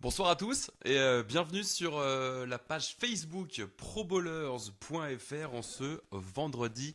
Bonsoir à tous et bienvenue sur la page Facebook probowlers.fr en ce vendredi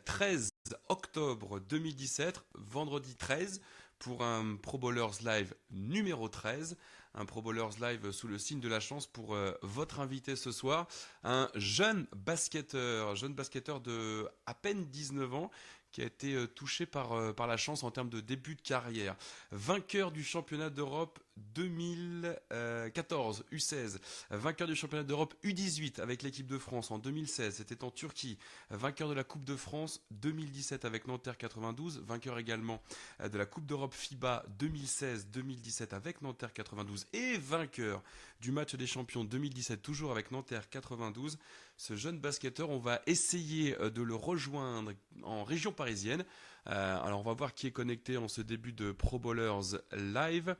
13 octobre 2017, vendredi 13 pour un Pro Bowlers Live numéro 13, un Pro Bowlers Live sous le signe de la chance pour votre invité ce soir, un jeune basketteur de à peine 19 ans qui a été touché par la chance en termes de début de carrière. Vainqueur du championnat d'Europe 2014 U16, vainqueur du championnat d'Europe U18 avec l'équipe de France en 2016, c'était en Turquie, vainqueur de la Coupe de France 2017 avec Nanterre 92, vainqueur également de la Coupe d'Europe FIBA 2016-2017 avec Nanterre 92 et vainqueur du match des champions 2017 toujours avec Nanterre 92. Ce jeune basketteur, on va essayer de le rejoindre en région parisienne. Alors on va voir qui est connecté en ce début de Pro Bowlers Live.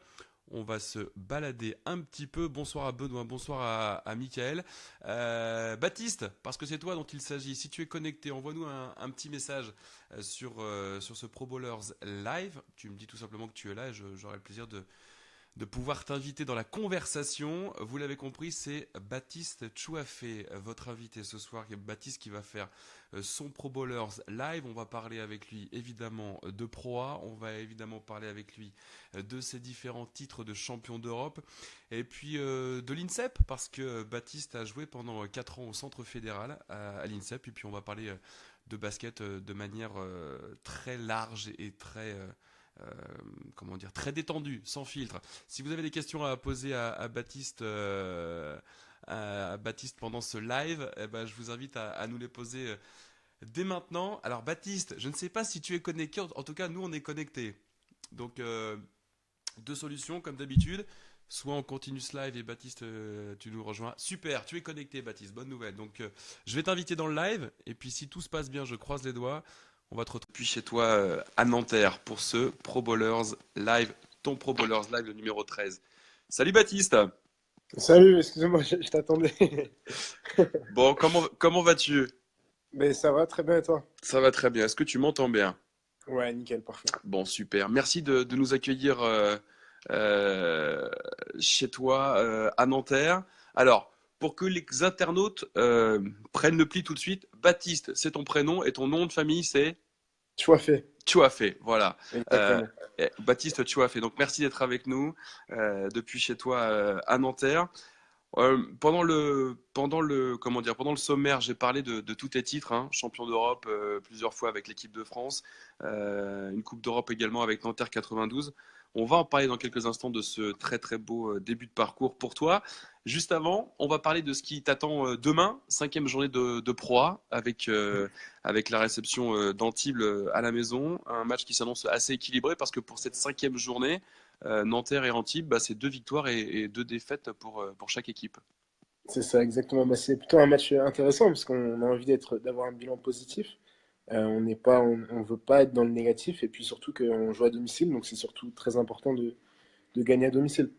On va se balader un petit peu. Bonsoir à Benoît, bonsoir à Michael. Baptiste, parce que c'est toi dont il s'agit. Si tu es connecté, envoie-nous un petit message sur ce Pro Bowlers Live. Tu me dis tout simplement que tu es là et j'aurai le plaisir de pouvoir t'inviter dans la conversation. Vous l'avez compris, c'est Baptiste Chouafé, votre invité ce soir. Baptiste qui va faire son Pro Bowlers Live. On va parler avec lui évidemment de Pro A. On va évidemment parler avec lui de ses différents titres de champion d'Europe. Et puis de l'INSEP, parce que Baptiste a joué pendant 4 ans au centre fédéral à l'INSEP. Et puis on va parler de basket de manière très large et très... très détendu, sans filtre. Si vous avez des questions à poser à Baptiste, pendant ce live, eh ben, je vous invite à nous les poser dès maintenant. Alors Baptiste, je ne sais pas si tu es connecté, en tout cas nous on est connectés. Donc deux solutions comme d'habitude. Soit on continue ce live et Baptiste, tu nous rejoins. Super, tu es connecté Baptiste, bonne nouvelle. Donc je vais t'inviter dans le live et puis si tout se passe bien, je croise les doigts. On va te retrouver chez toi à Nanterre pour ce Pro Bowlers Live, ton Pro Bowlers Live le numéro 13. Salut Baptiste. Salut, excuse-moi, je t'attendais. Bon, comment vas-tu? Mais ça va très bien et toi? Ça va très bien. Est-ce que tu m'entends bien? Ouais, nickel, parfait. Bon, super. Merci de nous accueillir euh, chez toi à Nanterre. Alors, pour que les internautes prennent le pli tout de suite, Baptiste, c'est ton prénom et ton nom de famille, c'est? Choiffé, Chouafé, voilà. Euh, exactement. Baptiste Chouafé. Donc merci d'être avec nous depuis chez toi à Nanterre. Pendant le sommaire, j'ai parlé de tous tes titres, hein, champion d'Europe plusieurs fois avec l'équipe de France, une Coupe d'Europe également avec Nanterre 92. On va en parler dans quelques instants de ce très très beau début de parcours pour toi. Juste avant, on va parler de ce qui t'attend demain, cinquième journée de Pro A avec la réception d'Antibes à la maison. Un match qui s'annonce assez équilibré parce que pour cette cinquième journée, Nanterre et Antibes, bah, c'est 2 victoires et 2 défaites pour chaque équipe. C'est ça, exactement. Bah, c'est plutôt un match intéressant parce qu'on a envie d'avoir un bilan positif. On veut pas être dans le négatif et puis surtout qu'on joue à domicile, donc c'est surtout très important de gagner à domicile.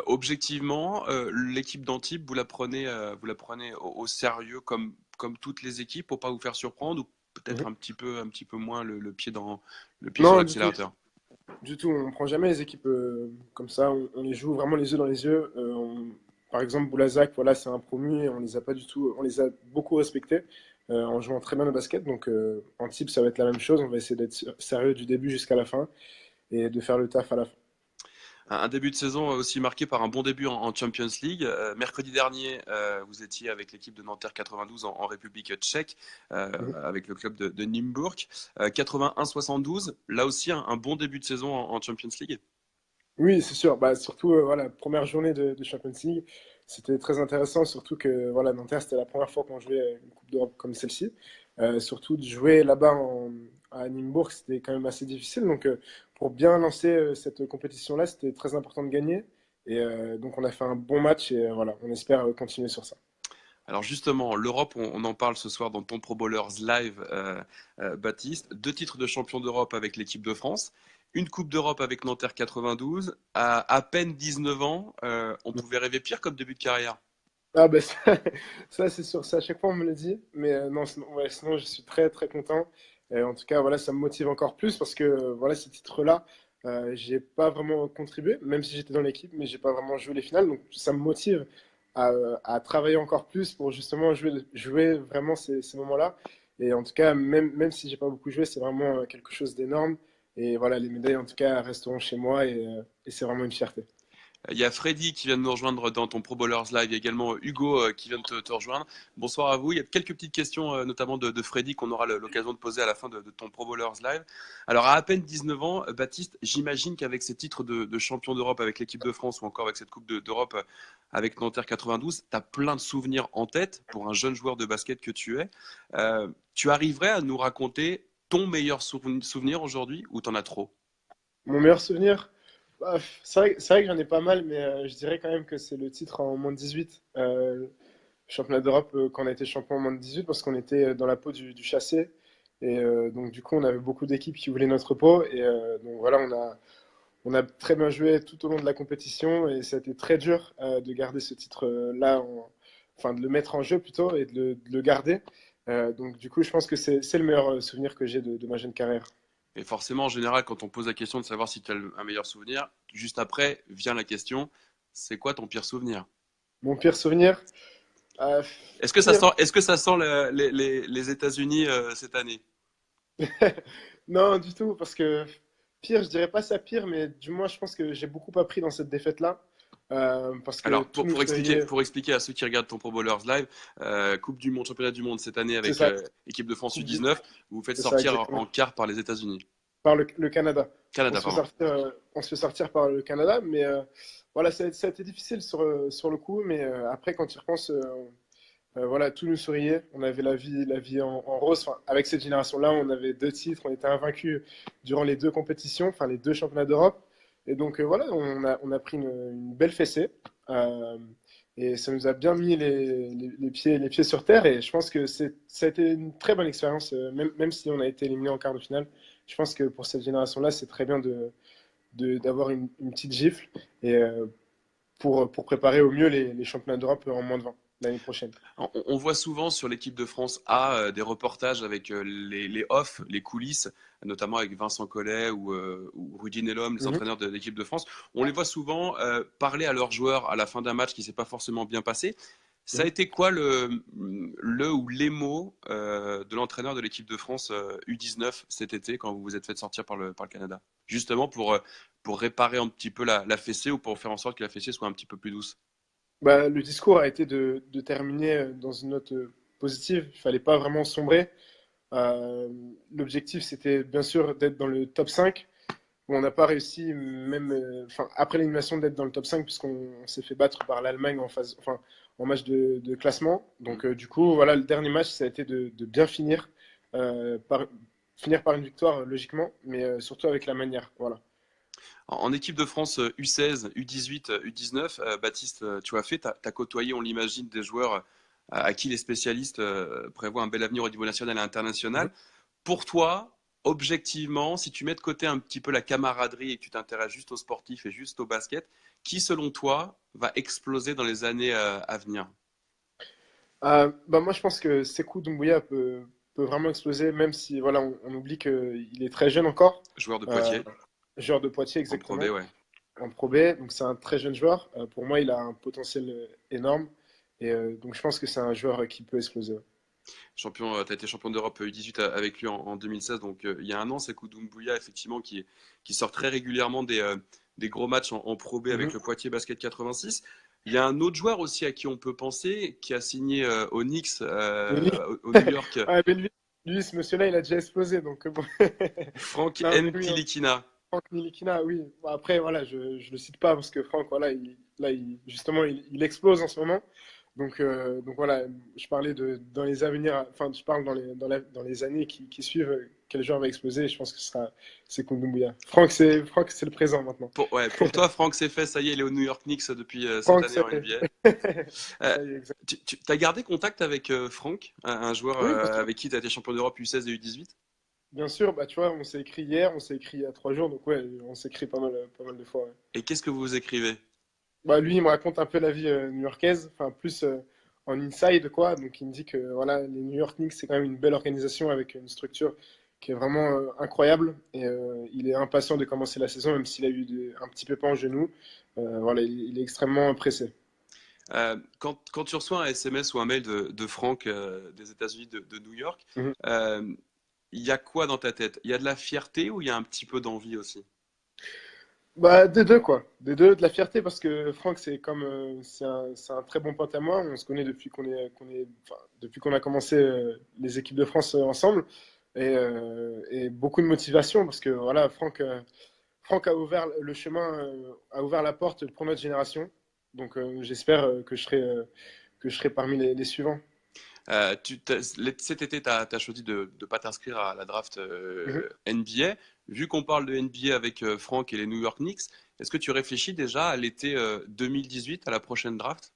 Objectivement, l'équipe d'Antibes, vous la prenez au sérieux comme toutes les équipes pour pas vous faire surprendre ou peut-être Mhm. un petit peu moins le pied sur Non, du tout. l'accélérateur. Du tout, on prend jamais les équipes comme ça. On les joue vraiment les yeux dans les yeux. Par exemple, Boulazac, voilà, c'est un promu et on les a pas du tout, on les a beaucoup respectés en jouant très bien au basket. Donc, en type, ça va être la même chose. On va essayer d'être sérieux du début jusqu'à la fin et de faire le taf à la fin. Un début de saison aussi marqué par un bon début en Champions League. Mercredi dernier, vous étiez avec l'équipe de Nanterre 92 en République tchèque, Mhm. avec le club de Nymburk. 81-72, là aussi un bon début de saison en Champions League. Oui, c'est sûr. Bah, surtout, voilà, première journée de Champions League, c'était très intéressant. Surtout que voilà, Nanterre, c'était la première fois qu'on jouait une Coupe d'Europe comme celle-ci. Surtout de jouer là-bas à Nîmes-Bourg, c'était quand même assez difficile. Donc, pour bien lancer cette compétition-là, c'était très important de gagner. Et donc, on a fait un bon match et voilà, on espère continuer sur ça. Alors justement, l'Europe, on en parle ce soir dans ton Pro Bowlers Live, Baptiste. 2 titres de champion d'Europe avec l'équipe de France, une Coupe d'Europe avec Nanterre 92. À peine 19 ans, on pouvait rêver pire comme début de carrière. Ah ben ça, ça, c'est sûr, ça à chaque fois on me le dit, mais non, sinon, ouais, sinon je suis très très content. En tout cas, voilà, ça me motive encore plus parce que voilà, ces titres-là, J'ai pas vraiment contribué, même si j'étais dans l'équipe, mais j'ai pas vraiment joué les finales. Donc ça me motive à travailler encore plus pour justement jouer vraiment ces moments-là. Et en tout cas, même si j'ai pas beaucoup joué, c'est vraiment quelque chose d'énorme. Et voilà, les médailles en tout cas resteront chez moi et c'est vraiment une fierté. Il y a Freddy qui vient de nous rejoindre dans ton Pro Bowlers Live. Il y a également Hugo qui vient de te rejoindre. Bonsoir à vous. Il y a quelques petites questions, notamment de Freddy, qu'on aura l'occasion de poser à la fin de ton Pro Bowlers Live. Alors, à peine 19 ans, Baptiste, j'imagine qu'avec ces titres de champion d'Europe avec l'équipe de France ou encore avec cette Coupe d'Europe avec Nanterre 92, tu as plein de souvenirs en tête pour un jeune joueur de basket que tu es. Tu arriverais à nous raconter ton meilleur souvenir aujourd'hui ou t'en as trop? Mon meilleur souvenir, bah, c'est vrai que j'en ai pas mal, mais je dirais quand même que c'est le titre en moins de 18. Championnat d'Europe quand on a été champion en moins de 18 parce qu'on était dans la peau du chassé. Et donc du coup, on avait beaucoup d'équipes qui voulaient notre peau. Et donc voilà, on a très bien joué tout au long de la compétition et ça a été très dur de garder ce titre-là, enfin de le mettre en jeu plutôt et de le garder. Donc du coup, je pense que c'est le meilleur souvenir que j'ai de ma jeune carrière. Et forcément, en général, quand on pose la question de savoir si tu as un meilleur souvenir, juste après vient la question, c'est quoi ton pire souvenir? Mon pire souvenir, euh, pire, Est-ce que ça sent les États-Unis cette année? non du tout, parce que pire, je dirais pas ça pire, mais du moins, je pense que j'ai beaucoup appris dans cette défaite-là, parce que Alors, tout nous souriait. pour expliquer à ceux qui regardent ton Pro Bowlers Live, Coupe du Monde, Championnat du Monde cette année C'est avec ça, équipe de France Coupe du- U19, vous vous faites c'est ça sortir exactement. en quart par les États-Unis. Par le Canada. Canada, pardon. On se fait sortir par le Canada, mais voilà, ça a été difficile sur le coup, mais après, quand tu y repenses, voilà, tout nous souriait. On avait la vie en rose. Enfin, avec cette génération-là, on avait deux titres, on était invaincus durant les deux compétitions, enfin les deux championnats d'Europe. Et donc voilà, on a pris une belle fessée. Euh, et ça nous a bien mis les pieds sur terre. Et je pense que ça a été une très bonne expérience, même si on a été éliminé en quart de finale. Je pense que pour cette génération-là, c'est très bien d'avoir une petite gifle et pour préparer au mieux les championnats d'Europe en moins de 20 l'année prochaine. On voit souvent sur l'équipe de France A des reportages avec les off, les coulisses, notamment avec Vincent Collet ou Rudy Nelom, les Mhm. entraîneurs de l'équipe de France. On les voit souvent parler à leurs joueurs à la fin d'un match qui s'est pas forcément bien passé. Ça a Mhm. été quoi le ou les mots de l'entraîneur de l'équipe de France U19 cet été quand vous vous êtes fait sortir par le Canada? Justement pour réparer un petit peu la fessée ou pour faire en sorte que la fessée soit un petit peu plus douce. Bah, le discours a été de terminer dans une note positive. Il fallait pas vraiment sombrer. Euh, L'objectif, c'était bien sûr d'être dans le top 5. Bon, on n'a pas réussi, même enfin, après l'élimination, d'être dans le top 5, puisqu'on s'est fait battre par l'Allemagne enfin, en match de classement. Donc, du coup, voilà, le dernier match, ça a été de bien finir, finir par une victoire, logiquement, mais surtout avec la manière. Voilà. En équipe de France U16, U18, U19, Baptiste, tu as fait, tu as côtoyé, on l'imagine, des joueurs à qui les spécialistes prévoient un bel avenir au niveau national et Mhm. international. Pour toi, objectivement, si tu mets de côté un petit peu la camaraderie et que tu t'intéresses juste aux sportifs et juste au basket, qui, selon toi, va exploser dans les années à venir? Bah, moi, je pense que Sekou Doumbouya peut vraiment exploser, même si voilà, on oublie qu'il est très jeune encore. Joueur de Euh, Poitiers, Joueur de Poitiers, en Pro B, exactement, ouais. en Pro B. Donc, c'est un très jeune joueur. Pour moi, il a un potentiel énorme. Et donc, je pense que c'est un joueur qui peut exploser. Ouais. Champion, tu as été champion d'Europe U18 avec lui en 2016, donc il y a un an, Sekou Doumbouya, effectivement, qui sort très régulièrement des gros matchs en Pro B avec Mhm. le Poitiers Basket 86. Il y a un autre joueur aussi à qui on peut penser, qui a signé au Knicks, Oui. au New York, Ouais, mais lui, ce monsieur-là, il a déjà explosé. Donc, bon. Frank Non, mais oui, hein, Ntilikina. Franck Nilikina, oui. Bon, après, voilà, je ne le cite pas parce que Franck, voilà, justement, il explose en ce moment. Donc voilà, je parlais dans les avenirs, enfin, je parle dans les années qui suivent, quel joueur va exploser. Je pense que c'est Kundumbuya. Franck, c'est le présent maintenant. Pour toi, Franck c'est fait, ça y est, il est au New York Knicks depuis cette Franck, année en c'est. NBA. Euh, Ça y est, exact. tu as gardé contact avec Franck, un joueur Oui, bien sûr. avec qui tu as été champion d'Europe U16 et U18? Bien sûr, bah, tu vois, on s'est écrit hier, on s'est écrit il y a 3 jours, donc ouais, on s'est écrit pas mal de fois. Ouais. Et qu'est-ce que vous écrivez? Bah, lui, il me raconte un peu la vie new-yorkaise, enfin plus en inside quoi. Donc il me dit que voilà, les New York Knicks, c'est quand même une belle organisation avec une structure qui est vraiment incroyable. Et il est impatient de commencer la saison, même s'il a eu un petit pépin au genou. Voilà, il est extrêmement pressé. Quand tu reçois un SMS ou un mail de Franck des États-Unis de New York, Mhm. euh, il y a quoi dans ta tête? Il y a de la fierté ou il y a un petit peu d'envie aussi? Bah, des deux, quoi. Des deux, de la fierté, parce que Franck, c'est un très bon pote à moi. On se connaît enfin, depuis qu'on a commencé les équipes de France ensemble. Et beaucoup de motivation, parce que voilà, Franck a ouvert le chemin, a ouvert la porte pour notre génération. Donc, j'espère que je serai parmi les suivants. Cet été, tu as choisi de ne pas t'inscrire à la draft Mhm. NBA. Vu qu'on parle de NBA avec Franck et les New York Knicks, est-ce que tu réfléchis déjà à l'été 2018, à la prochaine draft?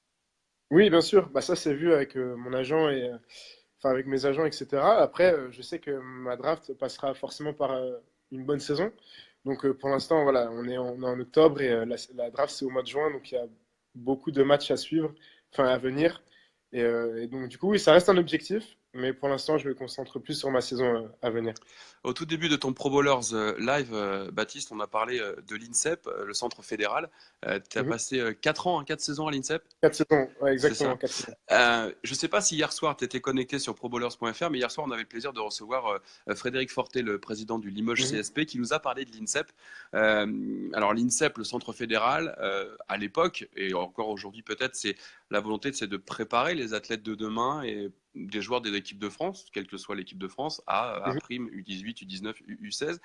Oui, bien sûr. Bah, ça, c'est vu avec mon agent enfin, avec mes agents, etc. Après, je sais que ma draft passera forcément par une bonne saison. Donc, pour l'instant, voilà, on est en octobre et la draft, c'est au mois de juin. Donc, il y a beaucoup de matchs à suivre, enfin, à venir. Et donc, du coup, oui, ça reste un objectif. Mais pour l'instant, je me concentre plus sur ma saison à venir. Au tout début de ton Pro Bowlers live, Baptiste, on a parlé de l'INSEP, le centre fédéral. Tu as Mhm. passé 4 ans, 4 saisons à l'INSEP, 4 saisons, ouais, c'est exactement, ça? 4 saisons. Je ne sais pas si hier soir tu étais connecté sur probowlers.fr, mais hier soir on avait le plaisir de recevoir Frédéric Fortet, le président du Limoges Mhm. CSP, qui nous a parlé de l'INSEP. Alors l'INSEP, le centre fédéral, à l'époque, et encore aujourd'hui peut-être, c'est la volonté, c'est de préparer les athlètes de demain et des joueurs des équipes de France, quelle que soit l'équipe de France, à Mhm. prime U18, U19, U16.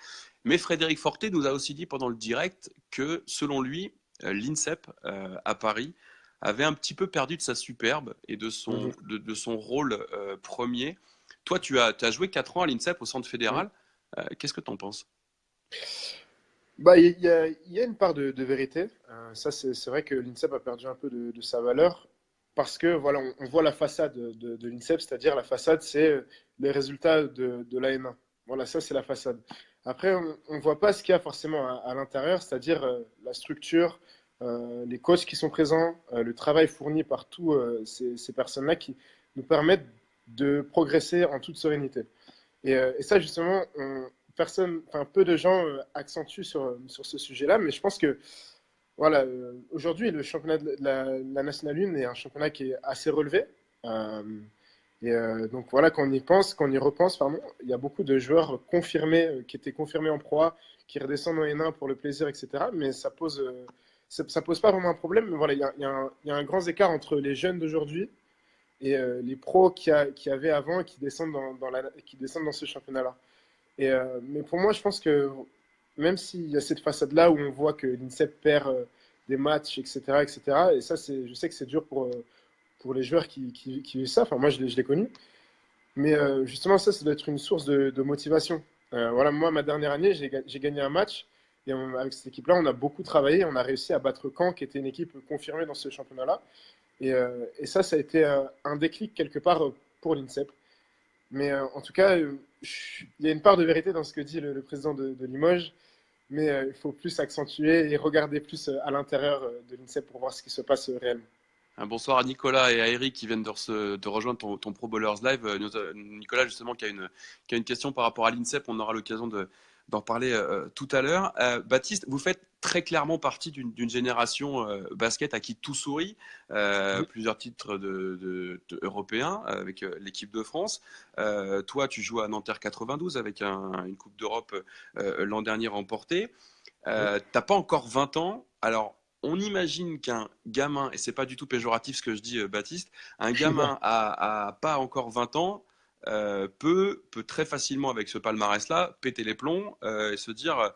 Mais Frédéric Fortet nous a aussi dit pendant le direct que selon lui, l'INSEP à Paris avait un petit peu perdu de sa superbe et Mhm. de son rôle premier. Toi, as joué 4 ans à l'INSEP au centre Mhm. fédéral. Qu'est-ce que tu en penses? Bah, il y a une part de vérité. Ça, c'est vrai que l'INSEP a perdu un peu de sa valeur parce que voilà, on voit la façade de l'INSEP, c'est-à-dire la façade, c'est les résultats de l'AN1. Voilà, ça, c'est la façade. Après, on ne voit pas ce qu'il y a forcément à l'intérieur, c'est-à-dire la structure, les coachs qui sont présents, le travail fourni par tous ces personnes-là qui nous permettent de progresser en toute sérénité. Et ça, justement, enfin, peu de gens accentuent sur ce sujet-là, mais je pense que voilà, aujourd'hui, le championnat de la National 1 est un championnat qui est assez relevé. Euh, donc voilà, quand on y repense, pardon, il y a beaucoup de joueurs confirmés, qui étaient confirmés en proie, qui redescendent en N1 pour le plaisir, etc. Mais ça pose pas vraiment un problème. Mais voilà, il y a un grand écart entre les jeunes d'aujourd'hui et les pros qui avaient avant et qui descendent qui descendent dans ce championnat-là. Mais pour moi, je pense que même s'il y a cette façade-là où on voit que l'INSEP perd des matchs, etc., etc., et ça, je sais que c'est dur pour les joueurs qui vivent ça. Enfin, moi, je l'ai connu. Mais justement, ça doit être une source de motivation. Voilà, moi, ma dernière année, j'ai gagné un match. Et avec cette équipe-là, on a beaucoup travaillé. On a réussi à battre Caen, qui était une équipe confirmée dans ce championnat-là. Et ça a été un déclic quelque part pour l'INSEP. Mais en tout cas, il y a une part de vérité dans ce que dit le président de Limoges, mais il faut plus accentuer et regarder plus à l'intérieur de l'INSEP pour voir ce qui se passe réellement. Un bonsoir à Nicolas et à Eric qui viennent de rejoindre ton Pro Bowlers Live. Nicolas, justement, qui a une question par rapport à l'INSEP. On aura l'occasion d'en parler tout à l'heure. Baptiste, vous faites très clairement partie d'une génération basket à qui tout sourit. Mhm. Plusieurs titres européens avec l'équipe de France. Toi, tu joues à Nanterre 92 avec une Coupe d'Europe l'an dernier remportée. Mhm. T'as pas encore 20 ans. Alors, on imagine qu'un gamin, et c'est pas du tout péjoratif ce que je dis, Baptiste, un Non. gamin à pas encore 20 ans peut très facilement, avec ce palmarès-là, péter les plombs et se dire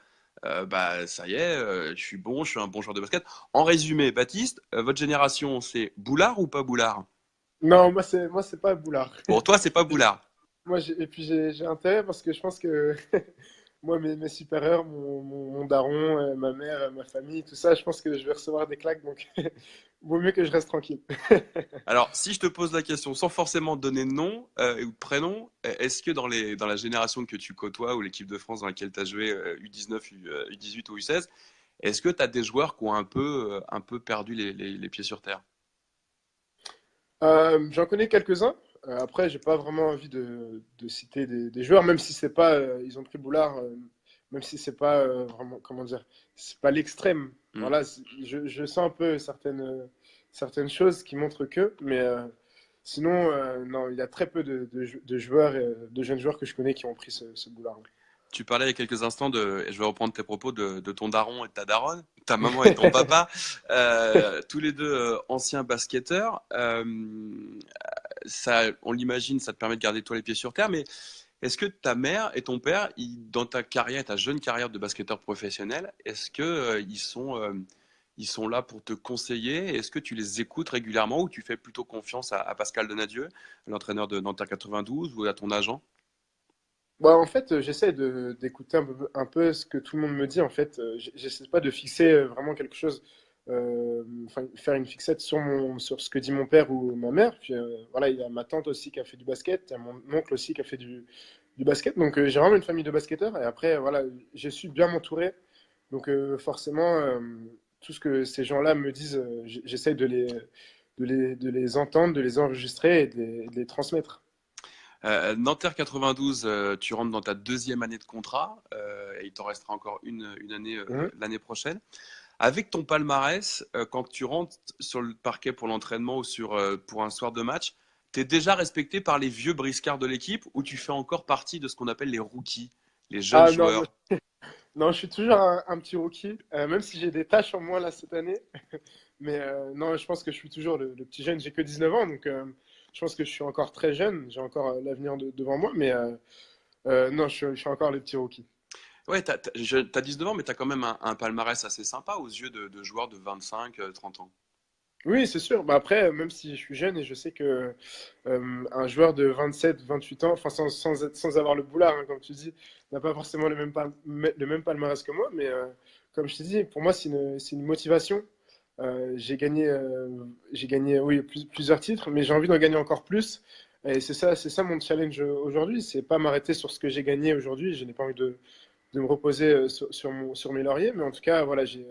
bah, ça y est, je suis bon, je suis un bon joueur de basket. En résumé, Baptiste, votre génération, c'est Boulard ou pas Boulard? Non, moi, c'est pas Boulard. Pour toi, c'est pas Boulard. Et puis j'ai intérêt parce que je pense que moi, mes supérieurs, mon daron, ma mère, ma famille, tout ça, je pense que je vais recevoir des claques, donc vaut mieux que je reste tranquille. Alors, si je te pose la question sans forcément donner de nom ou de prénom, est-ce que dans la génération que tu côtoies ou l'équipe de France dans laquelle tu as joué U19, U18 ou U16, est-ce que tu as des joueurs qui ont un peu perdu les pieds sur terre? J'en connais quelques-uns. Après, j'ai pas vraiment envie de citer des joueurs, même si c'est pas, ils ont pris Boulard, même si c'est pas vraiment, comment dire, c'est pas l'extrême. Hmm. Voilà, je sens un peu certaines choses qui montrent que, mais sinon, non, il y a très peu de joueurs, de jeunes joueurs que je connais qui ont pris ce Boulard. Tu parlais il y a quelques instants et je vais reprendre tes propos de ton daron et de ta daronne, ta maman et ton papa, tous les deux anciens basketteurs. Ça, on l'imagine, ça te permet de garder toi les pieds sur terre, mais est-ce que ta mère et ton père, dans ta carrière, ta jeune carrière de basketteur professionnel, est-ce que ils sont là pour te conseiller? Est-ce que tu les écoutes régulièrement ou tu fais plutôt confiance à Pascal Donadieu, l'entraîneur de Nanterre 92, ou à ton agent? Bah, en fait, j'essaie d'écouter un peu ce que tout le monde me dit. En fait, j'essaie pas de fixer vraiment quelque chose, enfin, faire une fixette sur ce que dit mon père ou ma mère. Puis voilà, il y a ma tante aussi qui a fait du basket, il y a mon oncle aussi qui a fait du basket. Donc j'ai vraiment une famille de basketteurs. Et après, voilà, j'ai su bien m'entourer. Donc forcément, tout ce que ces gens-là me disent, j'essaie de les entendre, de les enregistrer et de les transmettre. Nanterre 92, tu rentres dans ta deuxième année de contrat et il t'en restera encore une année Mhm. l'année prochaine. Avec ton palmarès, quand tu rentres sur le parquet pour l'entraînement ou pour un soir de match, tu es déjà respecté par les vieux briscards de l'équipe ou tu fais encore partie de ce qu'on appelle les rookies, les jeunes Ah non, joueurs? non, je suis toujours un petit rookie, même si j'ai des tâches en moins là cette année. Mais non, je pense que je suis toujours le petit jeune. J'ai que 19 ans, donc je pense que je suis encore très jeune. J'ai encore l'avenir devant moi, mais non, je suis encore le petit rookie. Ouais, t'as 19 ans, mais tu as quand même un palmarès assez sympa aux yeux de joueurs de 25, 30 ans. Oui, c'est sûr. Bah après, même si je suis jeune et je sais que un joueur de 27, 28 ans, enfin sans avoir le boulard, hein, comme tu dis, n'a pas forcément le même palmarès que moi, mais comme je te dis, pour moi, c'est une motivation. J'ai gagné, oui, plusieurs titres, mais j'ai envie d'en gagner encore plus. Et c'est ça mon challenge aujourd'hui. C'est pas m'arrêter sur ce que j'ai gagné aujourd'hui. Je n'ai pas envie de me reposer sur mes lauriers, mais en tout cas, voilà, j'ai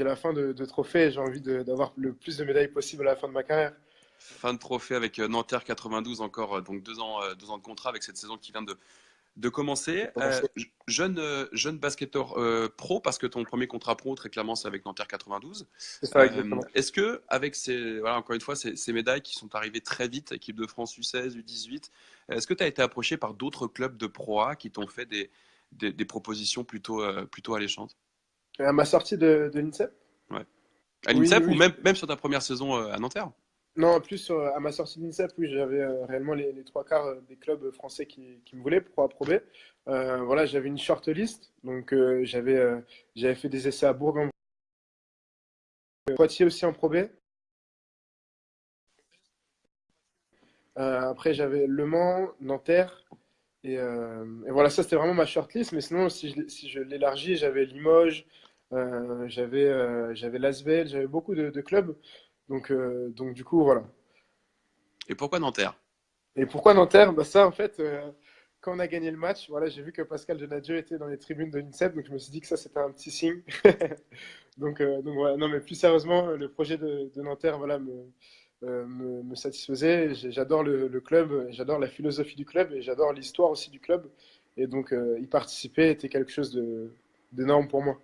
la fin de trophée et j'ai envie d'avoir le plus de médailles possible à la fin de ma carrière. Fin de trophée avec Nanterre 92 encore, donc 2 ans de contrat avec cette saison qui vient de commencer. Jeune basketteur pro, parce que ton premier contrat pro, très clairement, c'est avec Nanterre 92. C'est ça, exactement. Est-ce que, avec voilà, encore une fois, ces médailles qui sont arrivées très vite, équipe de France U16, U18, est-ce que tu as été approché par d'autres clubs de Pro A qui t'ont fait des propositions plutôt alléchantes? À ma sortie de l'INSEP? Ouais. À Oui, l'INSEP ou oui. même sur ta première saison à Nanterre? Non, en plus, à ma sortie de l'INSEP, oui, j'avais réellement les trois quarts des clubs français qui me voulaient pour approuver. Voilà, j'avais une short list, donc j'avais fait des essais à Bourg-en-Bresse, Poitiers aussi en Pro B. Après, j'avais Le Mans, Nanterre, et voilà, ça c'était vraiment ma shortlist. Mais sinon, si je l'élargis, j'avais Limoges, j'avais Lasvel, j'avais beaucoup de clubs. Donc du coup, voilà. Et pourquoi Nanterre? Et pourquoi Nanterre? Bah ça, en fait, quand on a gagné le match, voilà, j'ai vu que Pascal Donadieu était dans les tribunes de l'INSEP, donc je me suis dit que ça, c'était un petit signe. Donc voilà, non, mais plus sérieusement, le projet de Nanterre, voilà, me satisfaisait. J'adore le club, j'adore la philosophie du club et j'adore l'histoire aussi du club. Et donc, y participer était quelque chose d'énorme pour moi.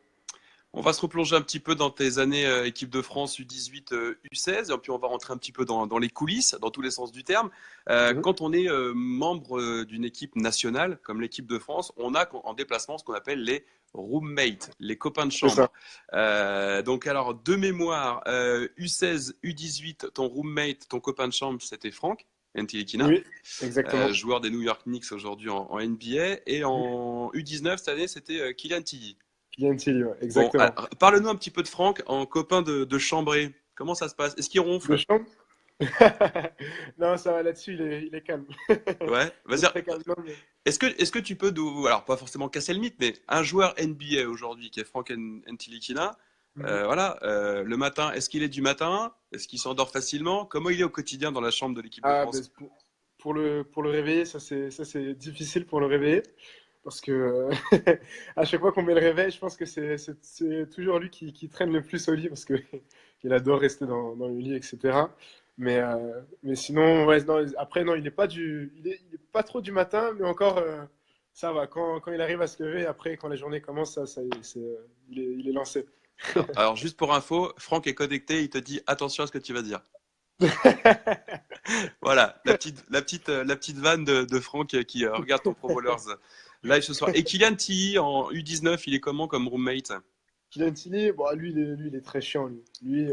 On va se replonger un petit peu dans tes années équipe de France U18, U16, et puis on va rentrer un petit peu dans les coulisses, dans tous les sens du terme. Mhm. Quand on est membre d'une équipe nationale, comme l'équipe de France, on a en déplacement ce qu'on appelle les roommates, les copains de C'est ça. chambre. Donc alors, de mémoire, U16, U18, ton roommate, ton copain de chambre, c'était Franck Ntilikina, Oui, exactement. joueur des New York Knicks aujourd'hui en NBA, et en U19 cette année, c'était Kylian Tilly. Kylian Tilly, ouais, Bon, exactement. parle-nous un petit peu de Franck en copain de chambrée. Comment ça se passe? Est-ce qu'il De ronfle? chambre? Non, ça va là-dessus, il est calme. Ouais, Il vas-y. est très calme. Non, mais- Est-ce que tu peux, alors pas forcément casser le mythe, mais un joueur NBA aujourd'hui qui est Franck Ntilikina, Mhm. voilà, le matin, est-ce qu'il est du matin? Est-ce qu'il s'endort facilement? Comment il est au quotidien dans la chambre de l'équipe de Ah, ben, France? pour le réveiller, ça c'est difficile pour le réveiller. Parce que à chaque fois qu'on met le réveil, je pense que c'est toujours lui qui traîne le plus au lit parce que il adore rester dans le lit, etc. Mais sinon, ouais, non, après, non, il est pas trop du matin, mais encore, ça va. Quand il arrive à se lever, après, quand la journée commence, ça y est, il est lancé. Alors, juste pour info, Franck est connecté, il te dit attention à ce que tu vas dire. Voilà, la petite vanne de Franck qui regarde ton Pro Bowlers live ce soir. Et Kylian Tilly en U19, il est comment comme roommate? Kylian Tilly, bon, lui, il est très chiant, lui.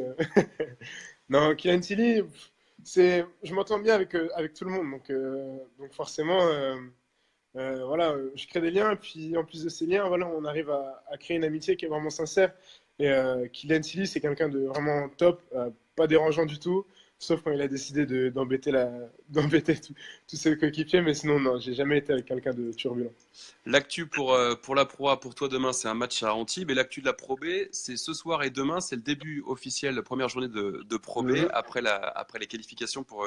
Non, Kylian Tilly, je m'entends bien avec tout le monde, donc forcément, voilà, je crée des liens, et puis en plus de ces liens, voilà, on arrive à créer une amitié qui est vraiment sincère. Et Kylian Tilly, c'est quelqu'un de vraiment top, pas dérangeant du tout, sauf quand il a décidé d'embêter tous ses coéquipiers, mais sinon, non, j'ai jamais été avec quelqu'un de turbulent. L'actu pour la Pro A, pour toi demain, c'est un match à Antibes. Et l'actu de la Pro B, c'est ce soir et demain, c'est le début officiel, la première journée de Pro B Mhm. après les qualifications pour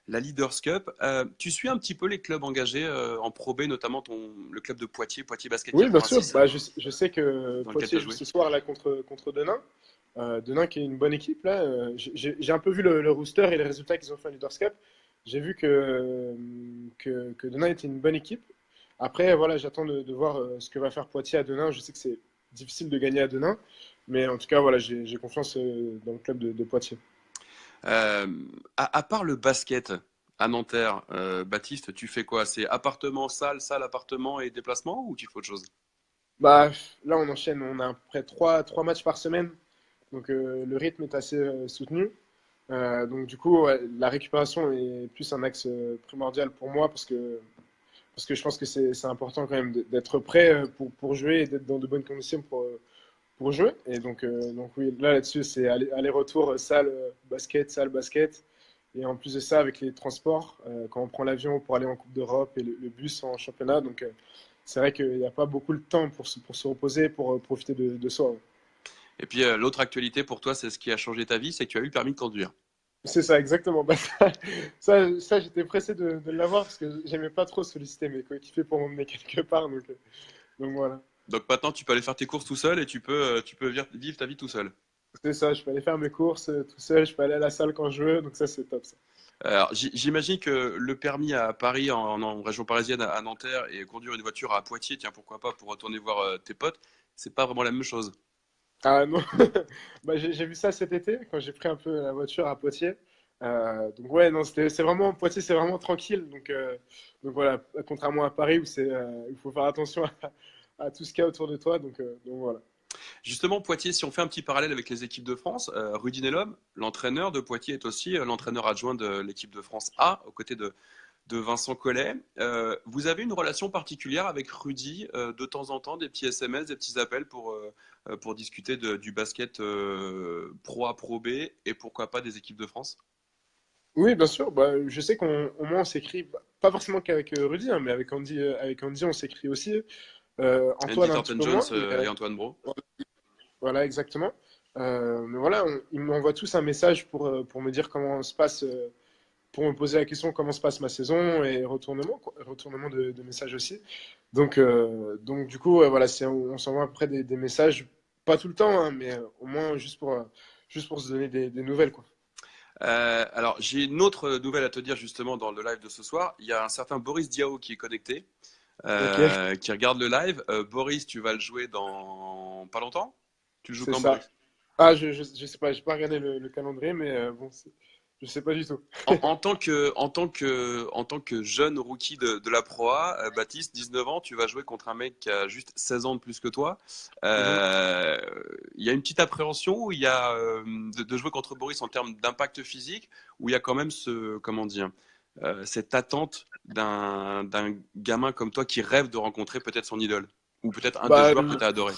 la Leaders Cup. Tu suis un petit peu les clubs engagés en Pro B, notamment le club de Poitiers, Poitiers Basket Oui, bien sûr. 86, Bah, je sais que dans lequel tu Poitiers as joue joué. ce soir là contre Denain. Denain qui est une bonne équipe là. J'ai un peu vu le rooster et les résultats qu'ils ont fait en Leaders Cup. J'ai vu que Denain était une bonne équipe. Après, voilà, j'attends de voir ce que va faire Poitiers à Denain. Je sais que c'est difficile de gagner à Denain, mais en tout cas, voilà, j'ai confiance dans le club de Poitiers. Euh, à part le basket à Nanterre, Baptiste, tu fais quoi? C'est appartement, salle, salle, appartement et déplacement ou tu fais autre chose? Bah, là, on enchaîne. On a à peu près trois matchs par semaine, donc le rythme est assez soutenu. Donc du coup, ouais, la récupération est plus un axe primordial pour moi parce que je pense que c'est important quand même d'être prêt pour jouer et d'être dans de bonnes conditions pour jouer. Et donc oui, là-dessus, c'est aller-retour salle, basket. Et en plus de ça, avec les transports, quand on prend l'avion pour aller en Coupe d'Europe et le bus en championnat, donc c'est vrai qu'il n'y a pas beaucoup de temps pour se reposer, pour profiter de soi. Et puis l'autre actualité pour toi, c'est ce qui a changé ta vie, c'est que tu as eu le permis de conduire. C'est ça, exactement. Bah, j'étais pressé de l'avoir parce que j'aimais pas trop solliciter mes coéquipiers pour m'emmener quelque part. Donc voilà. Donc maintenant, tu peux aller faire tes courses tout seul et tu peux vivre ta vie tout seul. C'est ça, je peux aller faire mes courses tout seul, je peux aller à la salle quand je veux. Donc ça, c'est top, ça. Alors, j'imagine que le permis à Paris, en région parisienne, à Nanterre, et conduire une voiture à Poitiers, tiens, pourquoi pas, pour retourner voir tes potes, c'est pas vraiment la même chose. Ah non, bah, j'ai vu ça cet été quand j'ai pris un peu la voiture à Poitiers. Donc ouais, non, c'est vraiment Poitiers, c'est vraiment tranquille. Donc voilà, contrairement à Paris où il faut faire attention à tout ce qu'il y a autour de toi. Donc voilà. Justement, Poitiers, si on fait un petit parallèle avec les équipes de France, Rudy Nellom, l'entraîneur de Poitiers, est aussi l'entraîneur adjoint de l'équipe de France A, aux côtés de Vincent Collet. Vous avez une relation particulière avec Rudy, de temps en temps, des petits SMS, des petits appels pour discuter du basket Pro A, Pro B, et pourquoi pas des équipes de France? Oui, bien sûr. Bah, je sais qu'au moins on s'écrit, bah, pas forcément qu'avec Rudy, hein, mais avec Andy, on s'écrit aussi. Andy Antoine un petit peu Thornton-Jones moins, mais et Antoine Bro. voilà, exactement. Mais voilà, ils m'envoient tous un message pour me dire comment se passe, pour me poser la question comment se passe ma saison et retournement, quoi, retournement de messages aussi. Donc du coup, voilà, on s'envoie après des messages, pas tout le temps, hein, mais au moins juste pour se donner des nouvelles, quoi. Alors, j'ai une autre nouvelle à te dire justement dans le live de ce soir. Il y a un certain Boris Diaw qui est connecté, Ok, qui regarde le live. Boris, tu vas le jouer dans pas longtemps? Tu le joues c'est quand, ça. Boris? Ah, je sais pas, j'ai pas regardé le calendrier, mais bon, je sais pas du tout. En tant que jeune rookie de la Pro A, Baptiste, 19 ans, tu vas jouer contre un mec qui a juste 16 ans de plus que toi. Mhm. Euh, Il y a une petite appréhension où il y a de jouer contre Boris en termes d'impact physique, où il y a quand même comment dire, cette attente d'un gamin comme toi qui rêve de rencontrer peut-être son idole, ou peut-être un des Bah, joueurs que tu as adoré.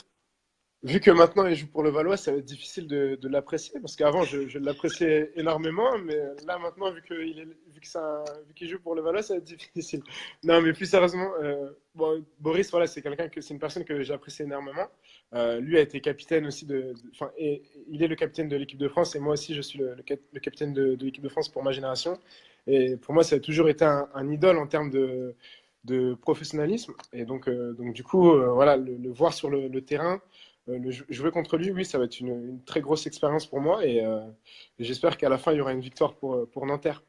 vu que maintenant il joue pour le Valois, ça va être difficile de l'apprécier parce qu'avant je l'appréciais énormément, mais là maintenant vu qu'il joue pour le Valois, ça va être difficile. Non, mais plus sérieusement, bon, Boris, voilà, c'est une personne que j'apprécie énormément. Lui a été capitaine aussi enfin, et il est le capitaine de l'équipe de France et moi aussi je suis le capitaine de l'équipe de France pour ma génération. Et pour moi, ça a toujours été un idole en termes de professionnalisme. Et donc du coup, voilà, le voir sur le terrain. jouer contre lui, oui, ça va être une très grosse expérience pour moi et j'espère qu'à la fin, il y aura une victoire pour Nanterre.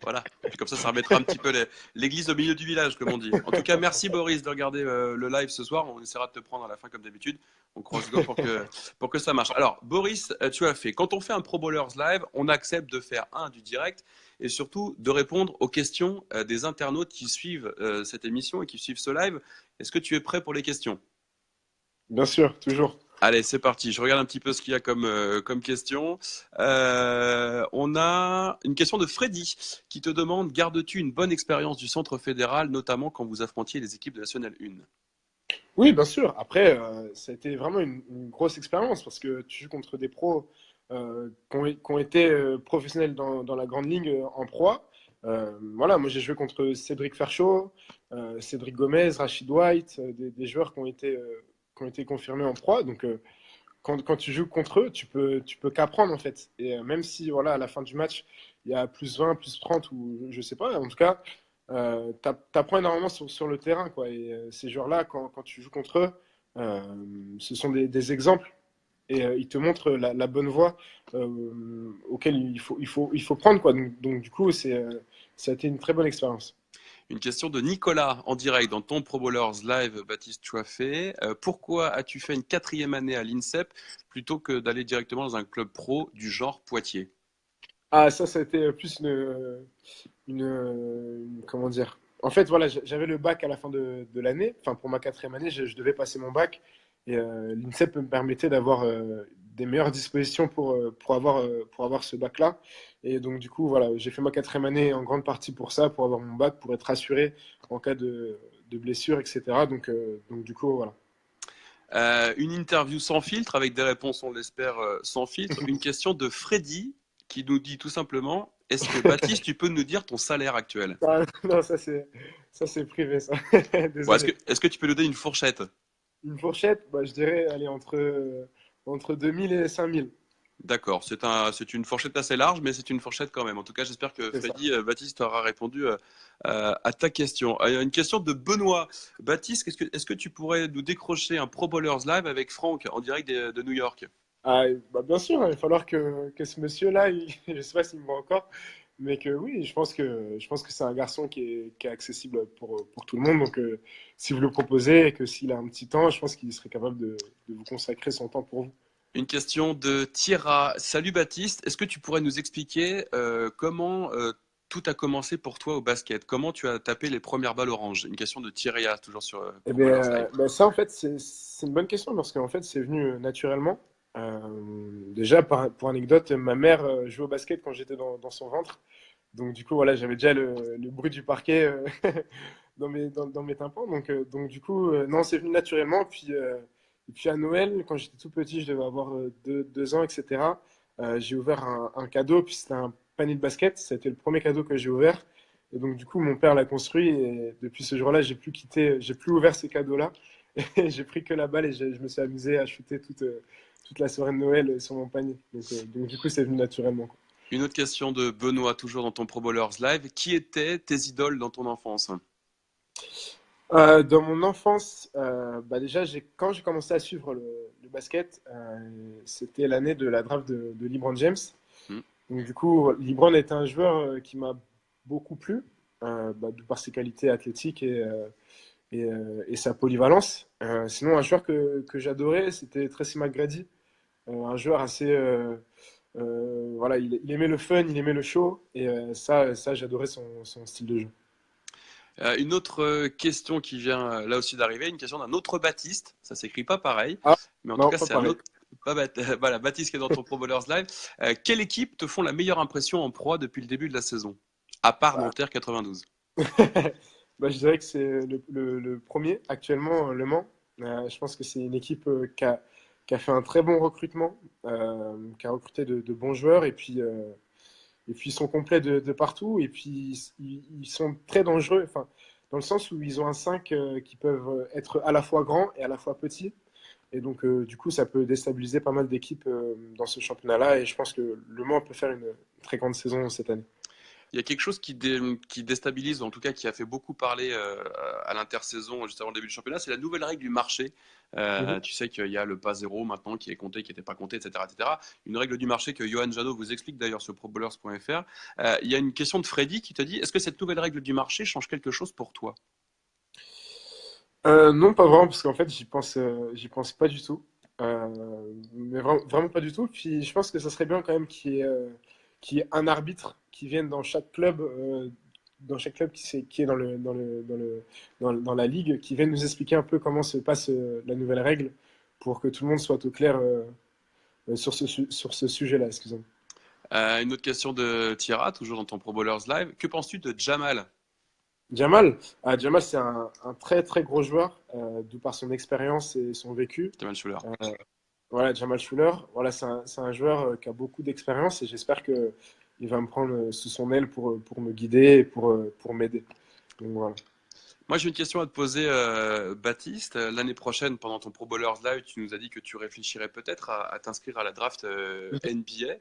Voilà. Et puis comme ça remettra un petit peu l'église au milieu du village, comme on dit. En tout cas, merci Boris de regarder le live ce soir. On essaiera de te prendre à la fin comme d'habitude. On croise les doigts pour que ça marche. Alors, Boris, tu as fait. Quand on fait un Pro Bowlers Live, on accepte de faire du direct et surtout de répondre aux questions des internautes qui suivent cette émission et qui suivent ce live. Est-ce que tu es prêt pour les questions? Bien sûr, toujours. Allez, c'est parti. Je regarde un petit peu ce qu'il y a comme question. On a une question de Freddy qui te demande, gardes-tu une bonne expérience du centre fédéral, notamment quand vous affrontiez les équipes de National 1? Oui, bien sûr. Après, ça a été vraiment une grosse expérience parce que tu joues contre des pros qui ont été professionnels dans la grande ligue en proie. Voilà, moi j'ai joué contre Cédric Ferchaud, Cédric Gomez, Rachid White, des joueurs qui ont été confirmés en proie. Donc, quand tu joues contre eux, tu peux qu'apprendre en fait. Et même si voilà, à la fin du match, il y a plus 20, plus 30 ou je sais pas, en tout cas, t'apprends énormément sur le terrain, quoi. Et ces joueurs-là, quand tu joues contre eux, ce sont des exemples et ils te montrent la bonne voie auquel il faut prendre, quoi. Donc, du coup, ça a été une très bonne expérience. Une question de Nicolas en direct dans ton Pro Bowlers Live, Baptiste Chouafé. Pourquoi as-tu fait une 4e année à l'INSEP plutôt que d'aller directement dans un club pro du genre Poitiers? Ah, ça a été plus comment dire? En fait, voilà, j'avais le bac à la fin de l'année. Enfin, pour ma 4e année, je devais passer mon bac. Et l'INSEP me permettait d'avoir des meilleures dispositions pour avoir ce bac-là. Et donc, du coup, voilà, j'ai fait ma 4e année en grande partie pour ça, pour avoir mon bac, pour être assuré en cas de blessure, etc. Donc, du coup, voilà. Une interview sans filtre, avec des réponses, on l'espère, sans filtre. Une question de Freddy qui nous dit tout simplement, est-ce que Baptiste, tu peux nous dire ton salaire actuel? Ah, non, ça, c'est privé, ça. Bon, Désolé. est-ce que tu peux nous donner une fourchette? Une fourchette, bah, je dirais, aller entre 2000 et 5000. D'accord, c'est une fourchette assez large, mais c'est une fourchette quand même. En tout cas, j'espère que C'est ça. Freddy, Baptiste aura répondu à ta question. Une question de Benoît. Baptiste, est-ce que tu pourrais nous décrocher un Pro Bowlers Live avec Franck en direct de New York? Ah, bah bien sûr, hein, il va falloir que ce monsieur-là, je ne sais pas s'il me voit encore, mais que oui, je pense que c'est un garçon qui est accessible pour tout le monde. Donc, si vous le proposez et que s'il a un petit temps, je pense qu'il serait capable de vous consacrer son temps pour vous. Une question de Thierra. Salut Baptiste, est-ce que tu pourrais nous expliquer comment tout a commencé pour toi au basket? Comment tu as tapé les premières balles oranges? Une question de Thierry, toujours sur Eh Pro bien, Bowlers Live. ça, en fait, c'est une bonne question parce qu'en fait, c'est venu naturellement. Déjà, pour anecdote, ma mère jouait au basket quand j'étais dans son ventre. Donc, du coup, voilà, j'avais déjà le bruit du parquet dans mes tympans. Donc du coup, non, c'est venu naturellement. Et puis à Noël, quand j'étais tout petit, je devais avoir 2 ans, etc. J'ai ouvert un cadeau, puis c'était un panier de basket. C'était le premier cadeau que j'ai ouvert. Et donc, du coup, mon père l'a construit. Et depuis ce jour-là, j'ai plus ouvert ces cadeaux-là. Et j'ai pris que la balle et je me suis amusé à shooter toute la soirée de Noël sur mon panier. Donc du coup, c'est venu naturellement, quoi. Une autre question de Benoît, toujours dans ton Pro Bowlers Live. Qui étaient tes idoles dans ton enfance? Dans mon enfance, bah déjà, quand j'ai commencé à suivre le basket, c'était l'année de la draft de LeBron James. Hmm. Donc, du coup, LeBron était un joueur qui m'a beaucoup plu, bah, de par ses qualités athlétiques et sa polyvalence. Sinon, un joueur que j'adorais, c'était Tracy McGrady, un joueur assez. Voilà, il aimait le fun, il aimait le show, et ça j'adorais son style de jeu. Une autre question qui vient là aussi d'arriver, une question d'un autre Baptiste. Ça s'écrit pas pareil, Ah, mais en tout non, cas, pas c'est un pareil. autre. Voilà, Baptiste qui est dans ton Pro Bowlers Live. Quelle équipe te font la meilleure impression en proie depuis le début de la saison? À part Bah, Nanterre 92. bah, je dirais que c'est le premier actuellement, Le Mans. Je pense que c'est une équipe qui a fait un très bon recrutement, qui a recruté de bons joueurs et puis ils sont complets de partout et puis ils sont très dangereux, enfin, dans le sens où ils ont un 5 qui peuvent être à la fois grands et à la fois petits. Et donc, du coup, ça peut déstabiliser pas mal d'équipes dans ce championnat-là et je pense que Le Mans peut faire une très grande saison cette année. Il y a quelque chose qui déstabilise, ou en tout cas qui a fait beaucoup parler à l'intersaison, juste avant le début du championnat, c'est la nouvelle règle du marché. Mhm. Tu sais qu'il y a le pas zéro maintenant qui est compté, qui n'était pas compté, etc., etc. Une règle du marché que Johan Jadot vous explique d'ailleurs sur probowlers.fr. Il y a une question de Freddy qui te dit, est-ce que cette nouvelle règle du marché change quelque chose pour toi? Non, pas vraiment, parce qu'en fait, j'y pense pas du tout. Mais vraiment pas du tout. Puis je pense que ça serait bien quand même qu'il y ait un arbitre qui vienne dans chaque club qui est dans la ligue, qui vienne nous expliquer un peu comment se passe la nouvelle règle pour que tout le monde soit au clair sur ce sujet-là, excusez-moi. Une autre question de Tira, toujours dans ton Pro Bowlers Live. Que penses-tu de Jamal? Jamal, c'est un très très gros joueur, d'où par son expérience et son vécu. Jamal Schuller. Euh, Voilà, Jamal Schuller, voilà, c'est un joueur qui a beaucoup d'expérience et j'espère que il va me prendre sous son aile pour me guider et pour m'aider. Donc voilà. Moi, j'ai une question à te poser, Baptiste. L'année prochaine, pendant ton Pro Bowlers Live, tu nous as dit que tu réfléchirais peut-être à t'inscrire à la draft NBA,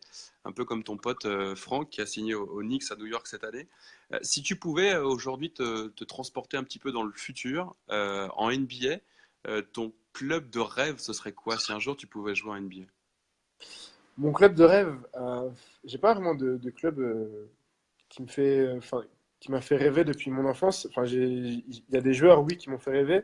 un peu comme ton pote Franck qui a signé au Knicks à New York cette année. Si tu pouvais aujourd'hui te transporter un petit peu dans le futur en NBA, ton club de rêve, ce serait quoi si un jour tu pouvais jouer en NBA? Mon club de rêve, j'ai pas vraiment de club qui m'a fait rêver depuis mon enfance. Enfin, il y a des joueurs, oui, qui m'ont fait rêver.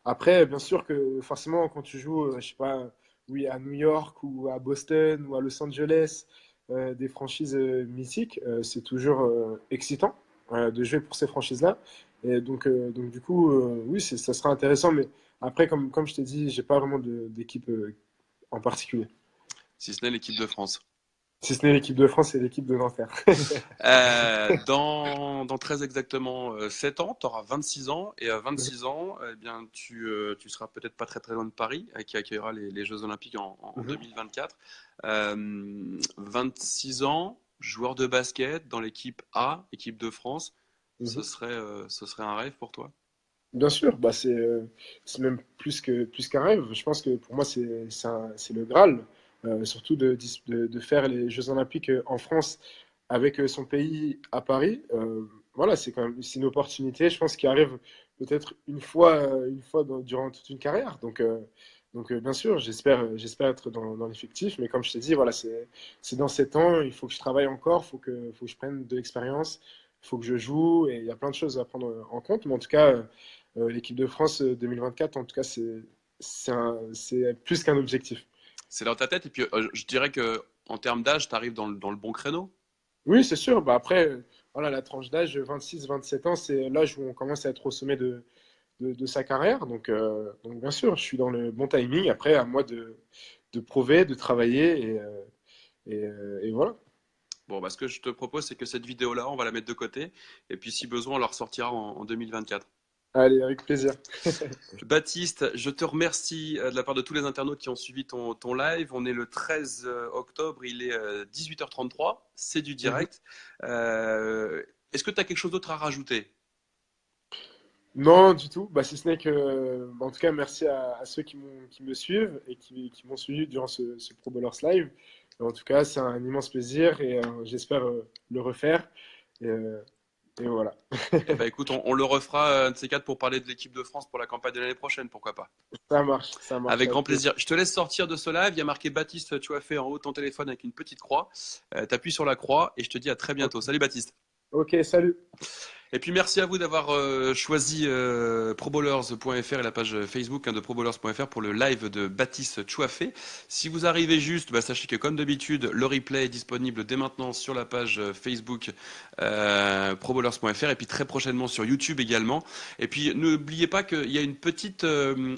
Après, bien sûr que forcément, quand tu joues, je sais pas, oui, à New York ou à Boston ou à Los Angeles, des franchises mythiques, c'est toujours excitant de jouer pour ces franchises-là. Et donc du coup, oui, ça sera intéressant. Mais après, comme je t'ai dit, j'ai pas vraiment d'équipe en particulier. Si ce n'est l'équipe de France. Si ce n'est l'équipe de France et l'équipe de Nanterre. Dans très exactement 7 ans, tu auras 26 ans et à 26 ans, eh bien, tu seras peut-être pas très très loin de Paris, qui accueillera les Jeux Olympiques en Mhm, 2024. 26 ans, joueur de basket dans l'équipe A, équipe de France, mhm. ce serait un rêve pour toi? Bien sûr, bah c'est même plus qu'un rêve. Je pense que pour moi, c'est le Graal, surtout de faire les Jeux Olympiques en France avec son pays à Paris. Voilà, c'est quand même c'est une opportunité, je pense, qui arrive peut-être une fois durant toute une carrière. Bien sûr, j'espère être dans l'effectif, mais comme je t'ai dit, voilà, c'est dans 7 ans, il faut que je travaille encore, faut que je prenne de l'expérience, il faut que je joue, et il y a plein de choses à prendre en compte. Mais en tout cas, l'équipe de France 2024, en tout cas, c'est plus qu'un objectif. C'est dans ta tête et puis je dirais que en termes d'âge, tu arrives dans le bon créneau. Oui, c'est sûr. Bah après, voilà, la tranche d'âge 26-27 ans, c'est l'âge où on commence à être au sommet de sa carrière. Donc, bien sûr, je suis dans le bon timing. Après, à moi de prouver, de travailler et voilà. Bon, bah, ce que je te propose, c'est que cette vidéo-là, on va la mettre de côté et puis si besoin, on la ressortira en 2024. Allez, avec plaisir. Baptiste, je te remercie de la part de tous les internautes qui ont suivi ton live. On est le 13 octobre, il est 18h33, c'est du Mhm. direct. Euh, Est-ce que tu as quelque chose d'autre à rajouter? Non, du tout. Bah, si ce n'est que, en tout cas, merci à ceux qui me suivent et qui m'ont suivi durant ce Pro Bowlers Live. En tout cas, c'est un immense plaisir et j'espère le refaire. Et, euh, et voilà. Eh ben écoute, on le refera un de ces quatre pour parler de l'équipe de France pour la campagne de l'année prochaine, pourquoi pas. Ça marche Avec grand avec plaisir. plaisir. Je te laisse sortir de ce live. Il y a marqué Baptiste, tu as fait en haut de ton téléphone avec une petite croix. T'appuies sur la croix et je te dis à très bientôt. Salut Baptiste. Ok, salut. Et puis merci à vous d'avoir choisi probowlers.fr et la page Facebook de probowlers.fr pour le live de Baptiste Chouafé. Si vous arrivez juste, bah, sachez que comme d'habitude, le replay est disponible dès maintenant sur la page Facebook probowlers.fr et puis très prochainement sur YouTube également. Et puis n'oubliez pas qu'il y a une petite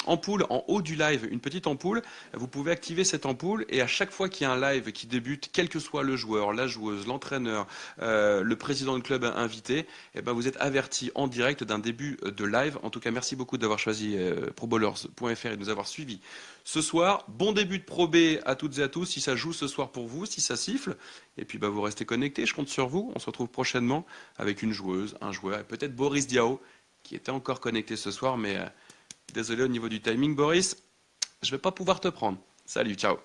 ampoule en haut du live, une petite ampoule. Vous pouvez activer cette ampoule et à chaque fois qu'il y a un live qui débute, quel que soit le joueur, la joueuse, l'entraîneur, le président de club invité, eh ben, vous êtes averti en direct d'un début de live. En tout cas, merci beaucoup d'avoir choisi probowlers.fr et de nous avoir suivis ce soir. Bon début de Pro B à toutes et à tous. Si ça joue ce soir pour vous, si ça siffle, et puis bah, vous restez connectés. Je compte sur vous. On se retrouve prochainement avec une joueuse, un joueur et peut-être Boris Diaw qui était encore connecté ce soir, mais désolé au niveau du timing, Boris. Je vais pas pouvoir te prendre. Salut, ciao.